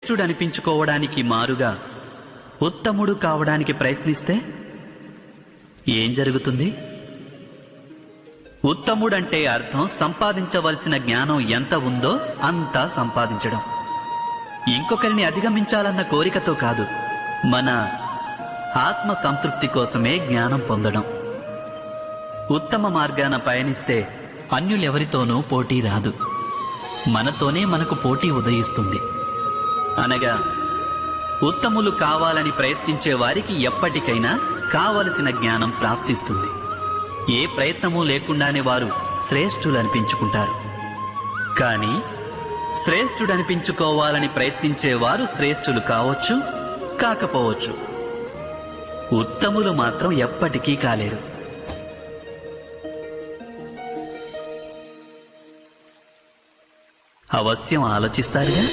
శ్రేష్ఠుడనిపించుకోవడానికి మారుగా ఉత్తముడు కావడానికి ప్రయత్నిస్తే ఏం జరుగుతుంది? ఉత్తముడంటే అర్థం సంపాదించవలసిన జ్ఞానం ఎంత ఉందో అంతా సంపాదించడం. ఇంకొకరిని అధిగమించాలన్న కోరికతో కాదు, మన ఆత్మ సంతృప్తి కోసమే జ్ఞానం పొందడం. ఉత్తమ మార్గాన పయనిస్తే అన్యులెవరితోనూ పోటీ రాదు, మనతోనే మనకు పోటీ ఉదయిస్తుంది. అనగా ఉత్తములు కావాలని ప్రయత్నించే వారికి ఎప్పటికైనా కావలసిన జ్ఞానం ప్రాప్తిస్తుంది. ఏ ప్రయత్నమూ లేకుండానే వారు శ్రేష్ఠులనిపించుకుంటారు. కానీ శ్రేష్ఠుడనిపించుకోవాలని ప్రయత్నించేవారు శ్రేష్ఠులు కావచ్చు, కాకపోవచ్చు. ఉత్తములు మాత్రం ఎప్పటికీ కాలేరు. అవశ్యం ఆలోచిస్తారుగా.